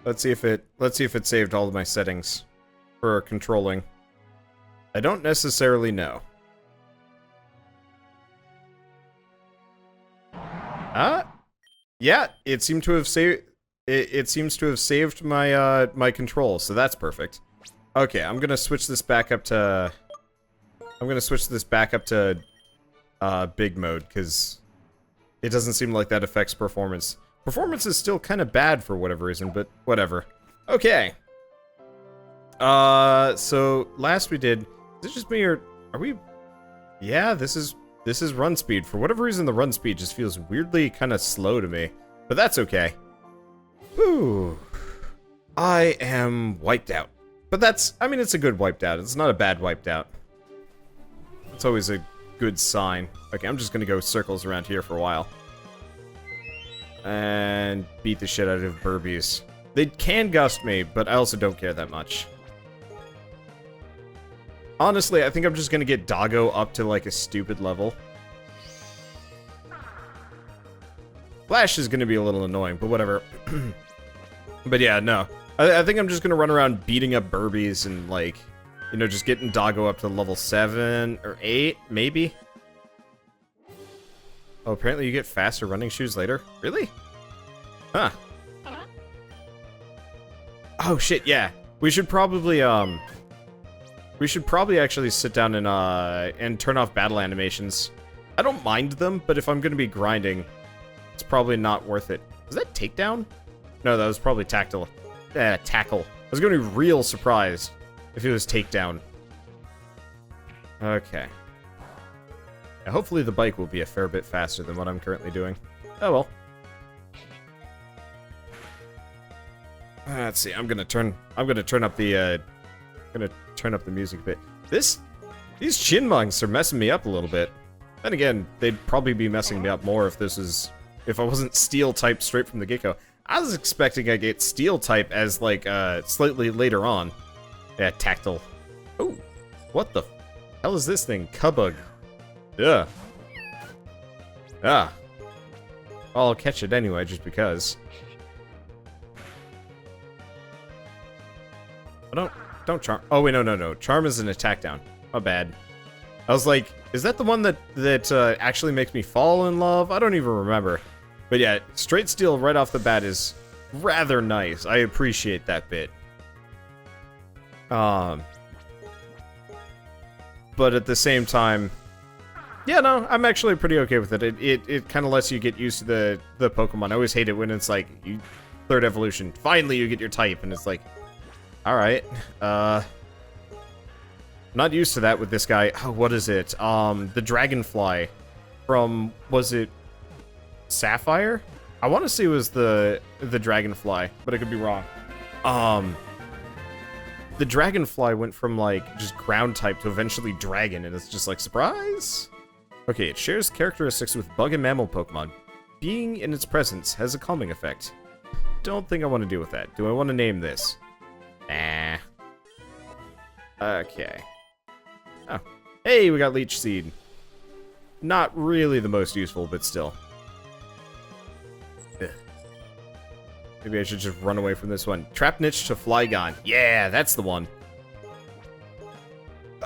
Let's see if it saved all of my settings for controlling. I don't necessarily know. Yeah, it seemed to have saved. It seems to have saved my my control, so that's perfect. Okay, I'm gonna switch this back up to. I'm gonna switch this back up to big mode because it doesn't seem like that affects performance. Performance is still kind of bad for whatever reason, but whatever. Okay. So last we did. Is it just me or are we? Yeah, this is run speed. For whatever reason, the run speed just feels weirdly kind of slow to me, but that's okay. Whew. I am wiped out. But that's, I mean, it's a good wiped out. It's not a bad wiped out. It's always a good sign. Okay, I'm just gonna go circles around here for a while. And beat the shit out of Burbies. They can gust me, but I also don't care that much. Honestly, I think I'm just gonna get Doggo up to, like, a stupid level. Flash is gonna be a little annoying, but whatever. But yeah, no. I think I'm just gonna run around beating up Burbies and, like, you know, just getting Doggo up to level 7 or 8, maybe? Oh, apparently you get faster running shoes later? Really? Huh. Oh, shit, yeah. We should probably actually sit down and turn off battle animations. I don't mind them, but if I'm gonna be grinding, it's probably not worth it. Was that takedown? No, that was probably tackle. I was gonna be real surprised if it was takedown. Okay. Yeah, hopefully the bike will be a fair bit faster than what I'm currently doing. Oh well. Let's see. I'm gonna turn up the music a bit. These chinmunks are messing me up a little bit. Then again, they'd probably be messing me up more if I wasn't steel type straight from the get-go. I was expecting I get steel type as like slightly later on. Yeah, tactile. Oh, what the hell is this thing? Cubug. Yeah. Ah. I'll catch it anyway, just because. Don't charm. Oh wait, no. Charm is an attack down. My bad. I was like, is that the one that actually makes me fall in love? I don't even remember. But yeah, straight steel right off the bat is rather nice. I appreciate that bit. But at the same time, yeah, no, I'm actually pretty okay with it. It kind of lets you get used to the Pokemon. I always hate it when it's like, third evolution, finally you get your type, and it's like, alright, not used to that with this guy. Oh, what is it? The Dragonfly from, was it Sapphire? I want to say it was the Dragonfly, but I could be wrong. The Dragonfly went from, like, just ground type to eventually dragon, and it's just like, surprise? Okay, it shares characteristics with bug and mammal Pokemon. Being in its presence has a calming effect. Don't think I want to deal with that. Do I want to name this? Nah. Okay. Oh. Hey, we got Leech Seed. Not really the most useful, but still. Ugh. Maybe I should just run away from this one. Trapnich to Flygon. Yeah, that's the one.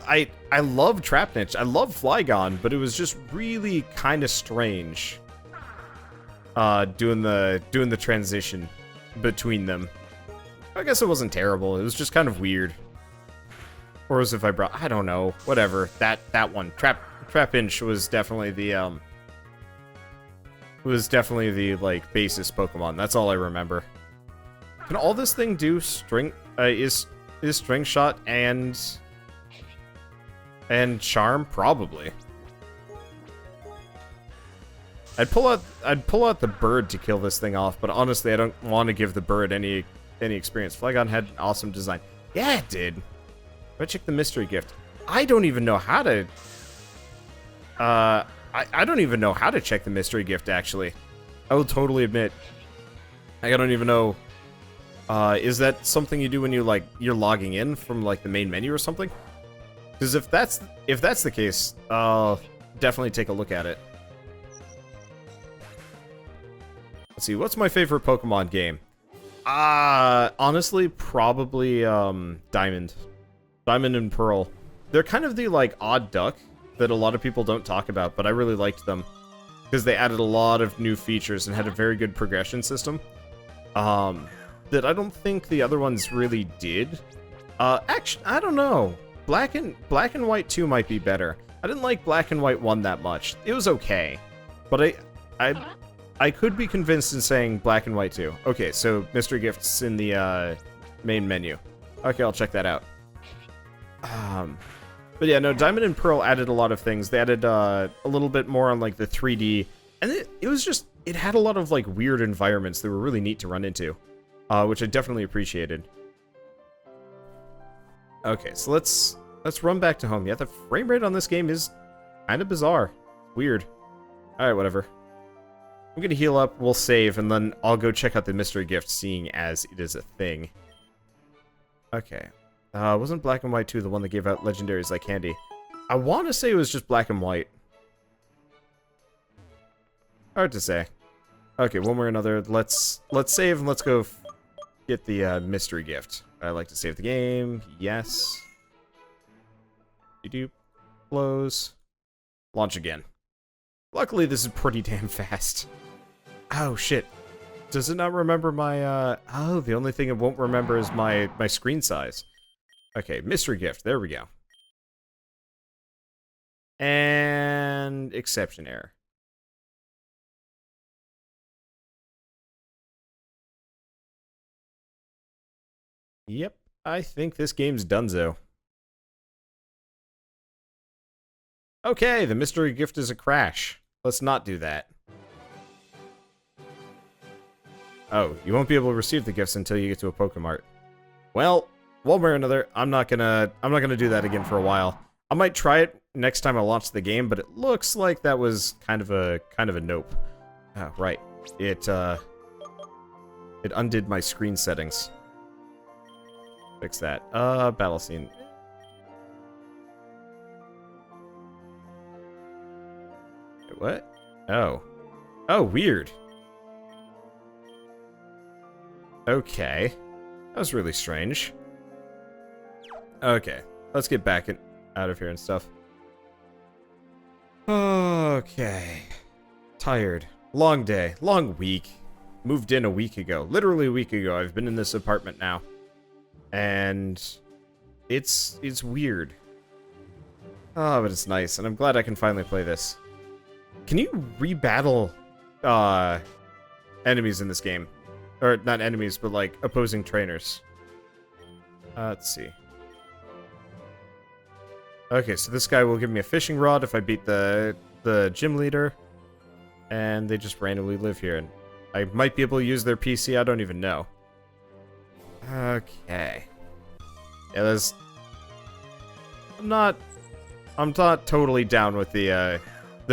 I love Trapnich. I love Flygon, but it was just really kind of strange. Doing the transition between them. I guess it wasn't terrible. It was just kind of weird. Or as if I brought, I don't know, whatever. That one, Trapinch was definitely the like basis Pokemon. That's all I remember. Can all this thing do string? Is String Shot and Charm? Probably. I'd pull out the bird to kill this thing off, but honestly, I don't want to give the bird any experience. Flygon had an awesome design. Yeah, it did. Go check the mystery gift. I don't even know how to. I don't even know how to check the mystery gift. Actually, I will totally admit. I don't even know. Is that something you do when you're logging in from like the main menu or something? Because if that's the case, I'll definitely take a look at it. Let's see. What's my favorite Pokemon game? Honestly, probably, Diamond. Diamond and Pearl. They're kind of the, like, odd duck that a lot of people don't talk about, but I really liked them. Because they added a lot of new features and had a very good progression system. That I don't think the other ones really did. Actually, I don't know. Black and White 2 might be better. I didn't like Black and White 1 that much. It was okay. But I could be convinced in saying Black and White 2. Okay, so mystery gifts in the main menu. Okay, I'll check that out. But yeah, no, Diamond and Pearl added a lot of things. They added a little bit more on like the 3D, and it was just, it had a lot of like weird environments that were really neat to run into, which I definitely appreciated. Okay, so let's run back to home. Yeah, the frame rate on this game is kind of bizarre. Weird. Alright, whatever. I'm gonna heal up, we'll save, and then I'll go check out the mystery gift, seeing as it is a thing. Okay. Wasn't Black and White 2 the one that gave out legendaries like candy? I want to say it was just Black and White. Hard to say. Okay, one way or another, let's save and let's go get the mystery gift. I like to save the game. Yes. You close. Launch again. Luckily, this is pretty damn fast. Oh shit. Does it not remember my oh, the only thing it won't remember is my screen size. Okay, mystery gift. There we go. And exception error. Yep, I think this game's donezo. Okay, the mystery gift is a crash. Let's not do that. Oh, you won't be able to receive the gifts until you get to a Pokemart. Well, one way or another, I'm not gonna do that again for a while. I might try it next time I launch the game, but it looks like that was kind of a nope. Oh, right. It undid my screen settings. Fix that. Battle scene. Wait, what? Oh. Oh, weird. Okay. That was really strange. Okay. Let's get back out of here and stuff. Okay. Tired. Long day. Long week. Moved in a week ago. Literally a week ago. I've been in this apartment now. And it's weird. Oh, but it's nice, and I'm glad I can finally play this. Can you rebattle enemies in this game? Or not enemies, but like opposing trainers. Let's see. Okay, so this guy will give me a fishing rod if I beat the gym leader. And they just randomly live here, and I might be able to use their PC, I don't even know. Okay. Yeah, there's... I'm not totally down with the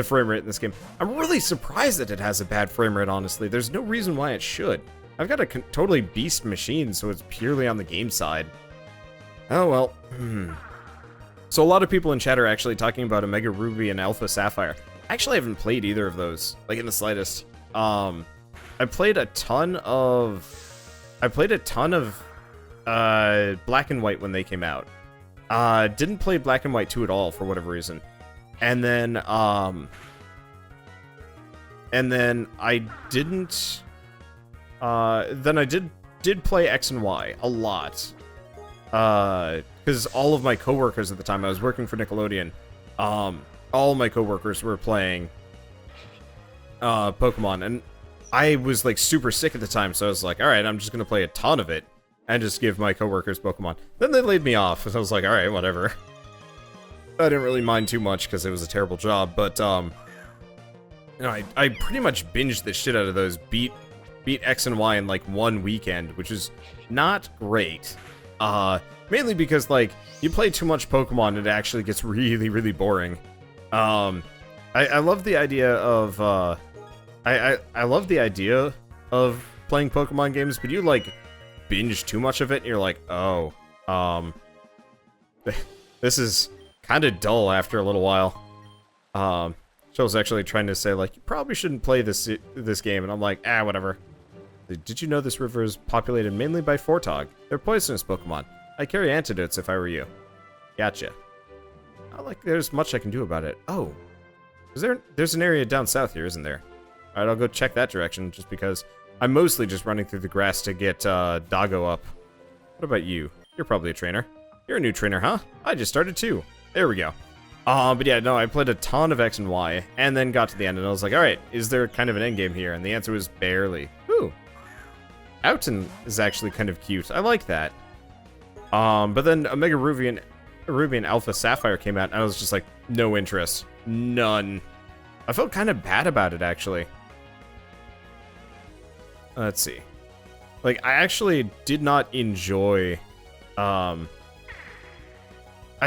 frame rate in this game. I'm really surprised that it has a bad frame rate, honestly. There's no reason why it should. I've got a totally beast machine, so it's purely on the game side. Oh, well. So a lot of people in chat are actually talking about Omega Ruby and Alpha Sapphire. I actually haven't played either of those, like in the slightest. I played a ton of Black and White when they came out. Didn't play Black and White 2 at all for whatever reason. And then I didn't then I did play X and Y a lot. Because all of my coworkers at the time, I was working for Nickelodeon, all my coworkers were playing Pokemon, and I was like super sick at the time, so I was like, alright, I'm just gonna play a ton of it and just give my coworkers Pokemon. Then they laid me off, and I was like, alright, whatever. I didn't really mind too much because it was a terrible job, but you know, I pretty much binged the shit out of those, beat X and Y in like one weekend, which is not great. Mainly because like you play too much Pokemon, it actually gets really, really boring. I love the idea of I love the idea of playing Pokemon games, but you like binge too much of it and you're like, oh, this is kind of dull after a little while. Joel's actually trying to say like, you probably shouldn't play this game, and I'm like, whatever. Did you know this river is populated mainly by Fortog? They're poisonous Pokemon. I'd carry antidotes if I were you. Gotcha. Not like there's much I can do about it. Oh. There's an area down south here, isn't there? Alright, I'll go check that direction, just because I'm mostly just running through the grass to get Doggo up. What about you? You're probably a trainer. You're a new trainer, huh? I just started too. There we go. But yeah, no, I played a ton of X and Y, and then got to the end, and I was like, alright, is there kind of an end game here? And the answer was barely. Ooh. Outen is actually kind of cute. I like that. But then Omega Ruby and Alpha Sapphire came out, and I was just like, no interest. None. I felt kind of bad about it, actually. Let's see. Like, I actually did not enjoy, I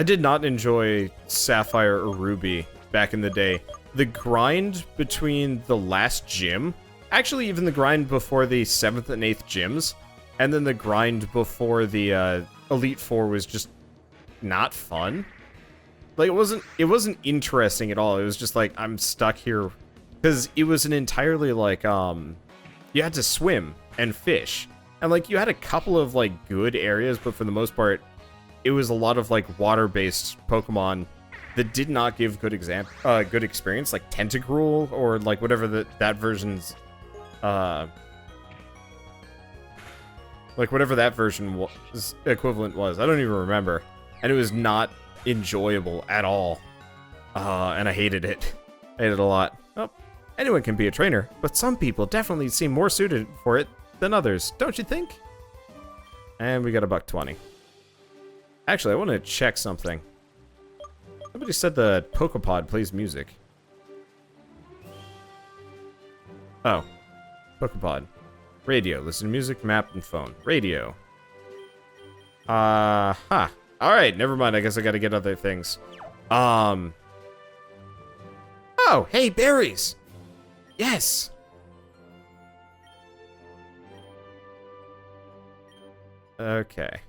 did not enjoy Sapphire or Ruby back in the day. The grind between the last gym, actually even the grind before the 7th and 8th gyms, and then the grind before the Elite Four was just not fun. Like, it wasn't interesting at all. It was just like, I'm stuck here. Because it was an entirely, like, you had to swim and fish. And, like, you had a couple of, like, good areas, but for the most part, it was a lot of, like, water-based Pokemon that did not give good experience, like Tentacruel, or, like, whatever that version's, like, whatever that version was, equivalent was. I don't even remember. And it was not enjoyable at all. And I hated it. I hated it a lot. Oh, anyone can be a trainer, but some people definitely seem more suited for it than others, don't you think? And we got a $1.20. Actually, I want to check something. Somebody said the Pokepod plays music. Oh. Pokepod. Radio. Listen to music, map, and phone. Radio. Huh. Alright, never mind. I guess I gotta get other things. Oh, hey, berries! Yes! Okay.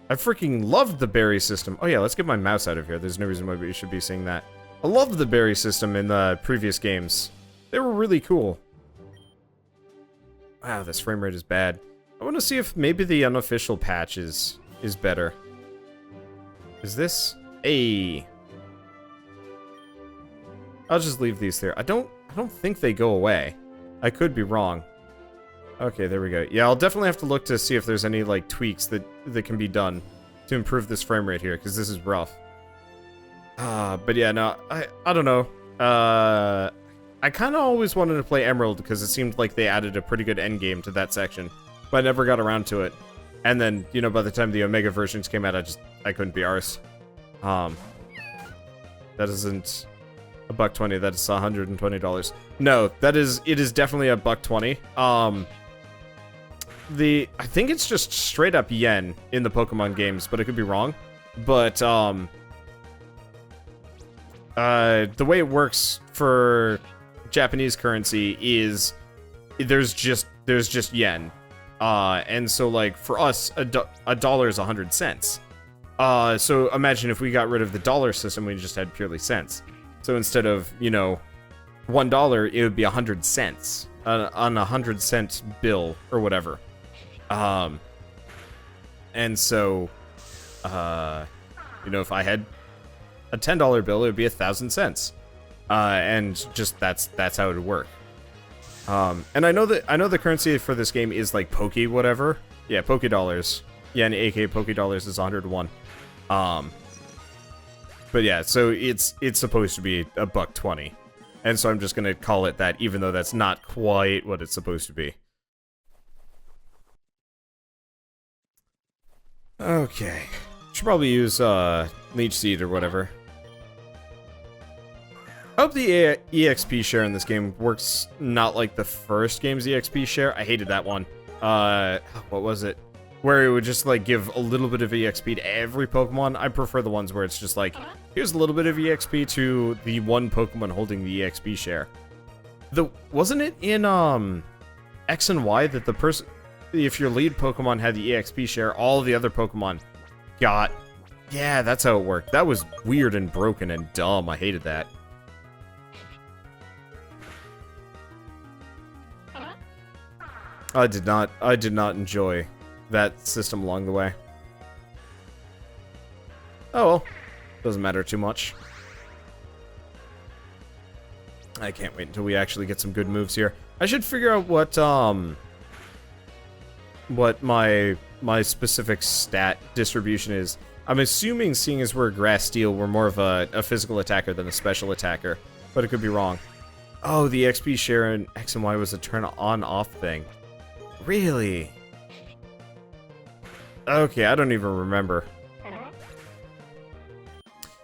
I freaking loved the berry system. Oh yeah, let's get my mouse out of here. There's no reason why we should be seeing that. I loved the berry system in the previous games. They were really cool. Wow, this frame rate is bad. I want to see if maybe the unofficial patch is better. Is this a... I'll just leave these there. I don't think they go away. I could be wrong. Okay, there we go. Yeah, I'll definitely have to look to see if there's any, like, tweaks that can be done to improve this frame rate here, because this is rough. But yeah, no, I don't know. I kind of always wanted to play Emerald, because it seemed like they added a pretty good endgame to that section, but I never got around to it. And then, you know, by the time the Omega versions came out, I couldn't be arsed. That isn't a $1.20, that's $120. No, it is definitely a $1.20. I think it's just straight up yen in the Pokemon games, but I could be wrong. But, the way it works for Japanese currency is there's just yen. And so, like, for us, a dollar is 100 cents. So imagine if we got rid of the dollar system, we just had purely cents. So instead of, you know, $1, it would be 100 cents on a 100-cent bill or whatever. And so, you know, if I had a $10 bill, it would be 1,000 cents. And just that's how it would work. And I know the currency for this game is like Poke whatever. Yeah, Poke dollars. Yeah, and aka Poke dollars is 101. But yeah, so it's supposed to be a $1.20. And so I'm just gonna call it that, even though that's not quite what it's supposed to be. Okay. Should probably use Leech Seed or whatever. I hope the EXP share in this game works not like the first game's EXP share. I hated that one. What was it? Where it would just, like, give a little bit of EXP to every Pokemon. I prefer the ones where it's just like, here's a little bit of EXP to the one Pokemon holding the EXP share. Wasn't it in, X and Y that the person... If your lead Pokemon had the EXP share, all the other Pokemon got... Yeah, that's how it worked. That was weird and broken and dumb. I hated that. I did not enjoy that system along the way. Oh well, doesn't matter too much. I can't wait until we actually get some good moves here. I should figure out what my specific stat distribution is. I'm assuming, seeing as we're grass steel, we're more of a physical attacker than a special attacker, but it could be wrong. Oh, the XP share in X and Y was a turn on-off thing. Really? Okay, I don't even remember.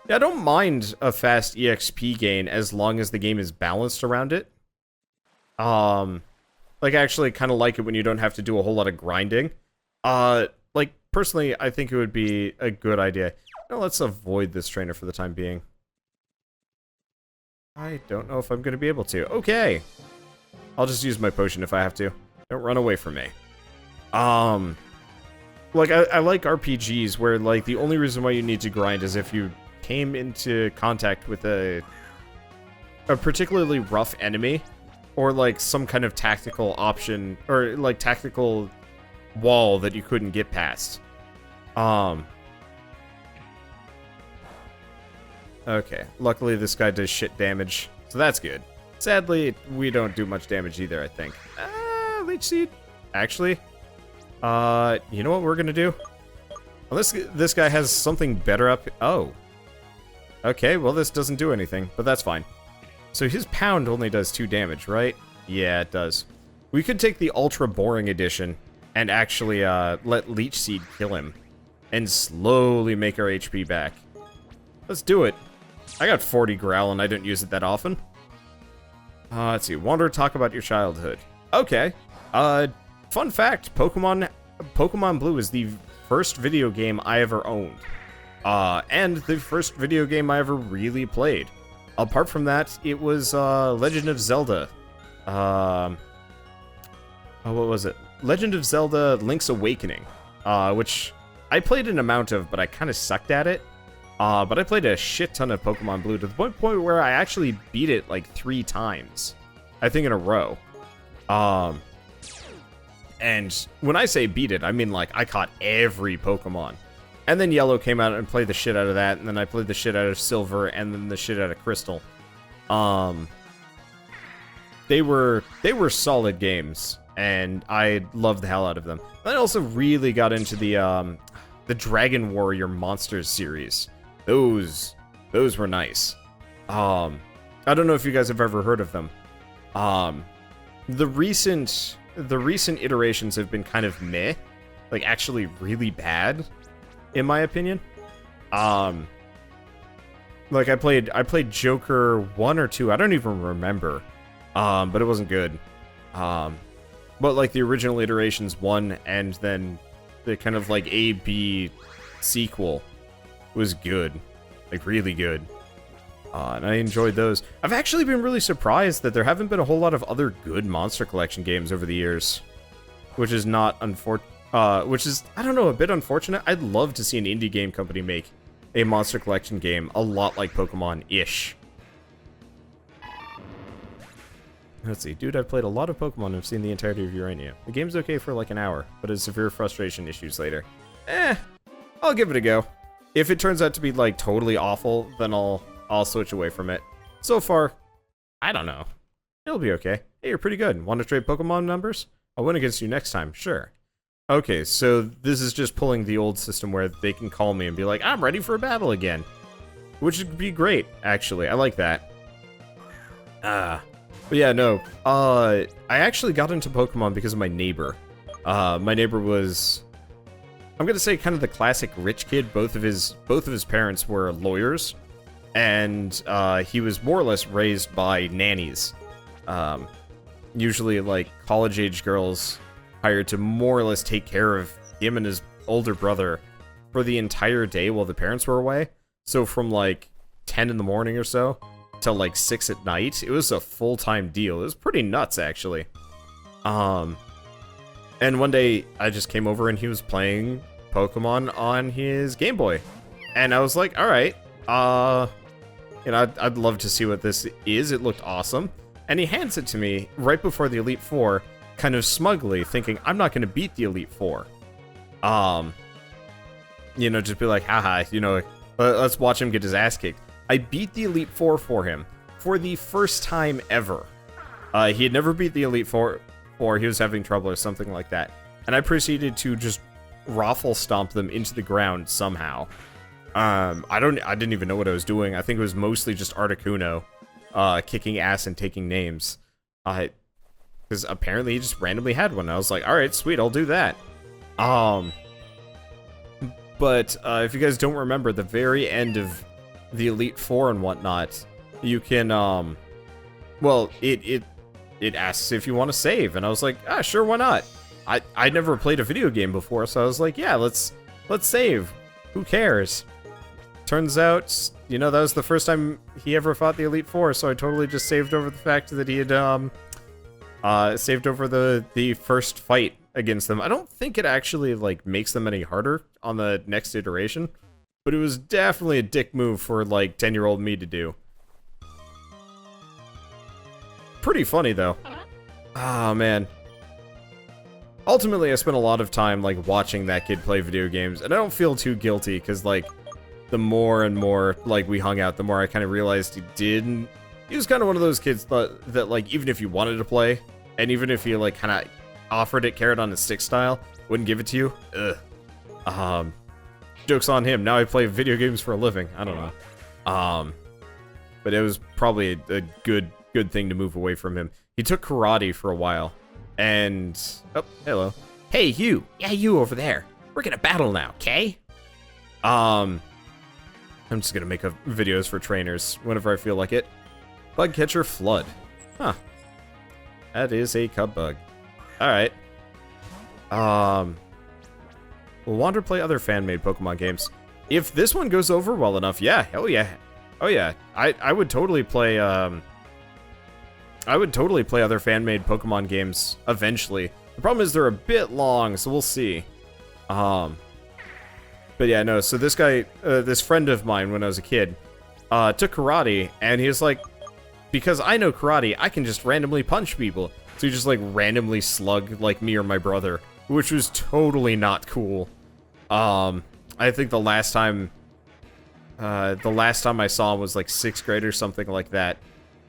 Yeah, I don't mind a fast EXP gain as long as the game is balanced around it. Like, I actually kind of like it when you don't have to do a whole lot of grinding. Like, personally, I think it would be a good idea. Now, let's avoid this trainer for the time being. I don't know if I'm going to be able to. Okay. I'll just use my potion if I have to. Don't run away from me. Like, I like RPGs where, like, the only reason why you need to grind is if you came into contact with a particularly rough enemy, or, like, some kind of tactical option, or, like, tactical wall that you couldn't get past. Okay, luckily this guy does shit damage, so that's good. Sadly, we don't do much damage either, I think. Leech Seed? Actually, you know what we're gonna do? Unless this guy has something better up... Oh. Okay, well this doesn't do anything, but that's fine. So his pound only does 2 damage, right? Yeah, it does. We could take the ultra boring edition and actually let Leech Seed kill him and slowly make our HP back. Let's do it. I got 40 Growl and I don't use it that often. Let's see. Wander, talk about your childhood. Okay. Fun fact, Pokemon Blue is the first video game I ever owned. And the first video game I ever really played. Apart from that, it was Legend of Zelda. Oh, what was it? Legend of Zelda Link's Awakening. Which I played an amount of, but I kind of sucked at it. But I played a shit ton of Pokemon Blue to the point where I actually beat it like 3 times. I think in a row. And when I say beat it, I mean like I caught every Pokemon. And then Yellow came out and played the shit out of that, and then I played the shit out of Silver, and then the shit out of Crystal. They were solid games, and I loved the hell out of them. I also really got into the Dragon Warrior Monsters series. Those were nice. I don't know if you guys have ever heard of them. The recent iterations have been kind of meh, like actually really bad, in my opinion. Like I played Joker 1 or 2, I don't even remember. But it wasn't good. But like the original iterations 1 and then the kind of like A-B sequel was good. Like really good. And I enjoyed those. I've actually been really surprised that there haven't been a whole lot of other good Monster Collection games over the years. Which is not which is, I don't know, a bit unfortunate. I'd love to see an indie game company make a Monster Collection game a lot like Pokemon-ish. Let's see, dude, I've played a lot of Pokemon and I've seen the entirety of Uranium. The game's okay for like an hour, but has severe frustration issues later. I'll give it a go. If it turns out to be like totally awful, then I'll switch away from it. So far, I don't know. It'll be okay. Hey, you're pretty good. Want to trade Pokemon numbers? I'll win against you next time, sure. Okay, so this is just pulling the old system where they can call me and be like, I'm ready for a battle again. Which would be great, actually. I like that. But yeah, no. I actually got into Pokemon because of my neighbor. My neighbor was, I'm gonna say, kind of the classic rich kid. Both of his parents were lawyers, and he was more or less raised by nannies. Usually, like, college-age girls hired to more or less take care of him and his older brother for the entire day while the parents were away. So from, like, 10 in the morning or so till, like, 6 at night. It was a full-time deal. It was pretty nuts, actually. And one day, I just came over and he was playing Pokemon on his Game Boy. And I was like, alright, you know, I'd love to see what this is. It looked awesome. And he hands it to me right before the Elite Four, kind of smugly, thinking, I'm not going to beat the Elite Four. You know, just be like, haha, you know, let's watch him get his ass kicked. I beat the Elite Four for him for the first time ever. He had never beat the Elite Four, or he was having trouble or something like that. And I proceeded to just raffle stomp them into the ground somehow. I didn't even know what I was doing. I think it was mostly just Articuno, kicking ass and taking names. Because apparently he just randomly had one. I was like, alright, sweet, I'll do that. But if you guys don't remember, the very end of the Elite Four and whatnot, you can, well, it asks if you want to save, and I was like, ah, sure, why not? I'd never played a video game before, so I was like, yeah, let's save. Who cares? Turns out, you know, that was the first time he ever fought the Elite Four, so I totally just saved over the fact that he had, saved over the first fight against them. I don't think it actually, like, makes them any harder on the next iteration, but it was definitely a dick move for, like, 10-year-old me to do. Pretty funny, though. Oh, man. Ultimately, I spent a lot of time, like, watching that kid play video games, and I don't feel too guilty, because, like, the more and more, like, we hung out, the more I kind of realized he didn't... He was kind of one of those kids that, like, even if you wanted to play, and even if you, like, kind of offered it carrot on a stick style, wouldn't give it to you. Ugh. Joke's on him. Now I play video games for a living. I don't know. But it was probably a good thing to move away from him. He took karate for a while, and... Oh, hello. Hey, you! Yeah, you over there. We're gonna battle now, okay? I'm just gonna make videos for trainers whenever I feel like it. Bug catcher Flood. Huh. That is a cub bug. Alright. We'll wander play other fan-made Pokemon games. If this one goes over well enough, yeah, hell yeah. Oh yeah. I would totally play, I would totally play other fan-made Pokemon games eventually. The problem is they're a bit long, so we'll see. But yeah, no, so this guy, this friend of mine when I was a kid, took karate, and he was like, because I know karate, I can just randomly punch people. So he just, like, randomly slugged, like, me or my brother, which was totally not cool. I think the last time I saw him was, like, 6th grade or something like that.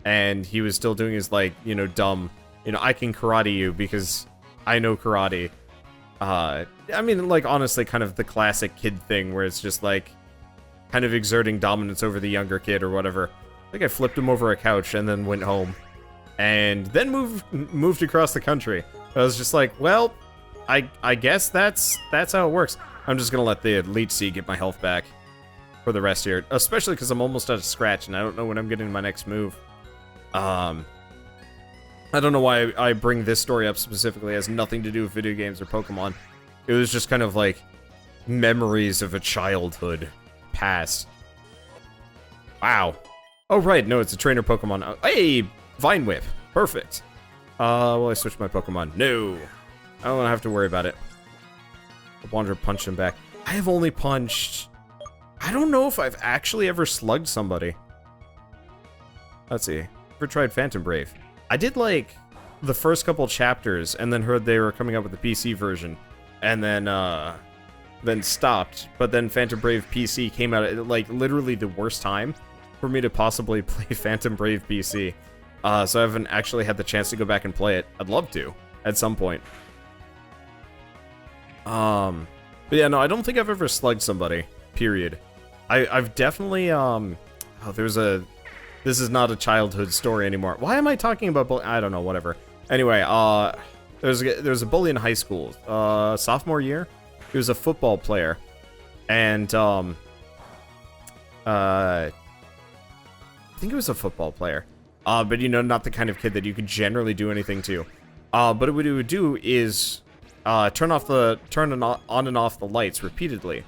And he was still doing his, like, you know, dumb, you know, I can karate you because I know karate. I mean, like, honestly, kind of the classic kid thing where it's just, like, kind of exerting dominance over the younger kid or whatever. I think I flipped him over a couch and then went home. And then moved across the country. I was just like, well, I guess that's how it works. I'm just gonna let the Elite Sea get my health back for the rest here. Especially because I'm almost out of scratch and I don't know when I'm getting my next move. I don't know why I bring this story up specifically. It has nothing to do with video games or Pokemon. It was just kind of like memories of a childhood past. Wow. Oh, right. No, it's a trainer Pokemon. Oh, hey, Vine Whip. Perfect. Will I switch my Pokemon? No. I don't have to worry about it. Wander punched him back. I have only punched... I don't know if I've actually ever slugged somebody. Let's see. Ever tried Phantom Brave? I did, like, the first couple chapters, and then heard they were coming up with the PC version. And then stopped. But then Phantom Brave PC came out at, like, literally the worst time for me to possibly play Phantom Brave PC. So I haven't actually had the chance to go back and play it. I'd love to, at some point. But yeah, no, I don't think I've ever slugged somebody, period. I've definitely, this is not a childhood story anymore. Why am I talking about I don't know, whatever. Anyway, there was a bully in high school, sophomore year. He was a football player, and, I think it was a football player. But, you know, not the kind of kid that you could generally do anything to. But what he would do is turn on and off the lights repeatedly.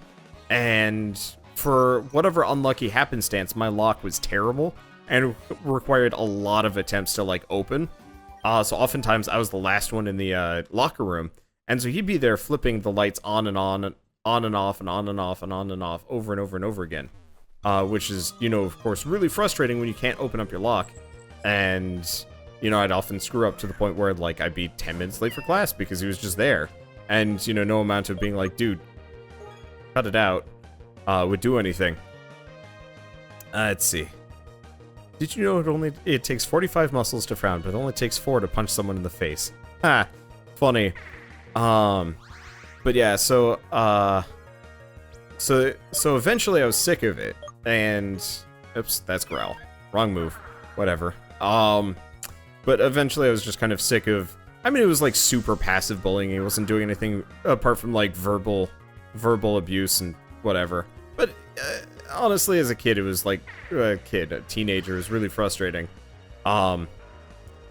And for whatever unlucky happenstance, my lock was terrible and required a lot of attempts to, like, open. So oftentimes I was the last one in the locker room. And so he'd be there flipping the lights on and on and off and on and off and on and off over and over and over again. Which is, you know, of course, really frustrating when you can't open up your lock. And you know, I'd often screw up to the point where, like, I'd be 10 minutes late for class because he was just there. And, you know, no amount of being like, dude, cut it out, would do anything. Let's see. Did you know it takes 45 muscles to frown, but it only takes 4 to punch someone in the face? Ha! Funny. But yeah, so eventually I was sick of it, and... Oops, that's growl. Wrong move. Whatever. But eventually I was just kind of sick of... I mean, it was like super passive bullying. He wasn't doing anything apart from like verbal abuse and whatever. But honestly, as a kid, it was like a teenager. It was really frustrating. At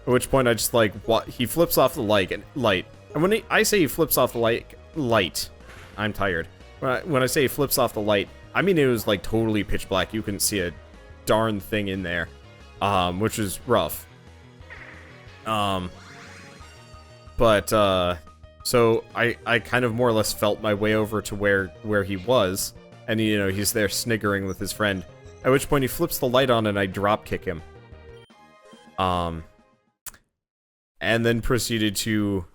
which point I just like, what? He flips off the light. And when I say he flips off the light, I'm tired. When I say he flips off the light, I mean it was like totally pitch black. You couldn't see a darn thing in there, which was rough. So I kind of more or less felt my way over to where he was, and you know, he's there sniggering with his friend, at which point he flips the light on and I drop kick him. And then proceeded to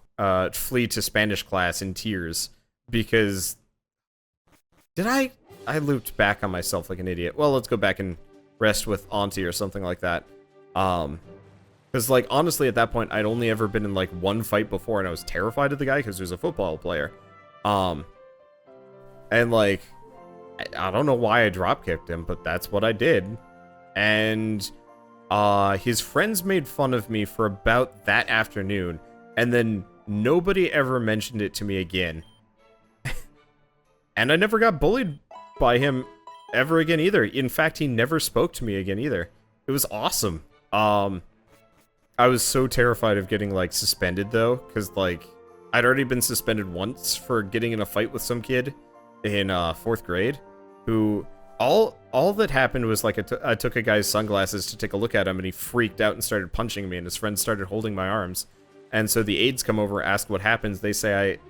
flee to Spanish class in tears, because I looped back on myself like an idiot. Well, let's go back and rest with Auntie or something like that. Because, like, honestly, at that point, I'd only ever been in, like, one fight before, and I was terrified of the guy because he was a football player. And, like, I don't know why I drop-kicked him, but that's what I did. And, his friends made fun of me for about that afternoon, and then nobody ever mentioned it to me again. And I never got bullied by him ever again either. In fact, he never spoke to me again either. It was awesome. I was so terrified of getting, like, suspended, though, because, like, I'd already been suspended once for getting in a fight with some kid in, 4th grade, who, all that happened was, like, I took a guy's sunglasses to take a look at him, and he freaked out and started punching me, and his friends started holding my arms. And so the aides come over, ask what happens, they say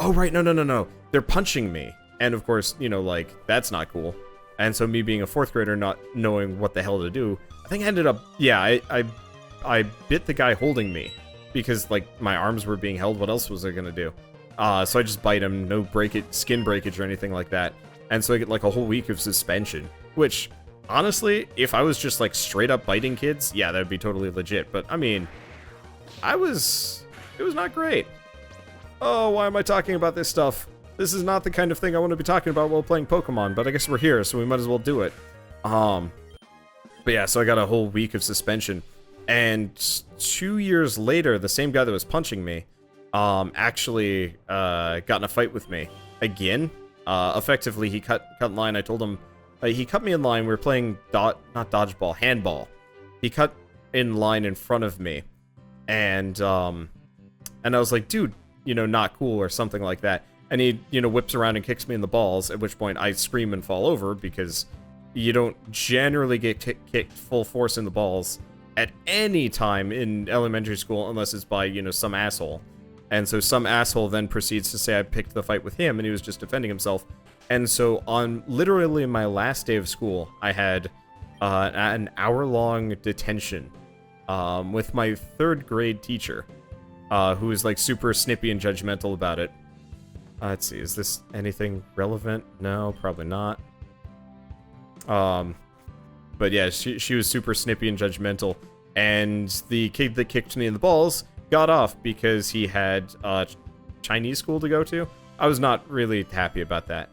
oh, right, no, they're punching me. And, of course, you know, like, that's not cool. And so me being a 4th grader, not knowing what the hell to do, I think I ended up, yeah, I bit the guy holding me, because, like, my arms were being held. What else was I gonna do? So I just bite him, no skin breakage or anything like that. And so I get, like, a whole week of suspension, which, honestly, if I was just, like, straight up biting kids, yeah, that'd be totally legit. But, I mean, it was not great. Oh, why am I talking about this stuff? This is not the kind of thing I want to be talking about while playing Pokemon, but I guess we're here, so we might as well do it. But yeah, so I got a whole week of suspension. And 2 years later, the same guy that was punching me, actually, got in a fight with me. Again. Effectively, he cut in line. I told him, he cut me in line. We were playing not dodgeball, handball. He cut in line in front of me. And I was like, dude, you know, not cool or something like that. And he, you know, whips around and kicks me in the balls, at which point I scream and fall over, because you don't generally get kicked full force in the balls at any time in elementary school unless it's by, you know, some asshole. And so some asshole then proceeds to say I picked the fight with him and he was just defending himself. And so on literally my last day of school, I had an hour-long detention with my 3rd grade teacher, who was like super snippy and judgmental about it. Let's see, is this anything relevant? No, probably not. But yeah, she was super snippy and judgmental, and the kid that kicked me in the balls got off because he had Chinese school to go to. I was not really happy about that.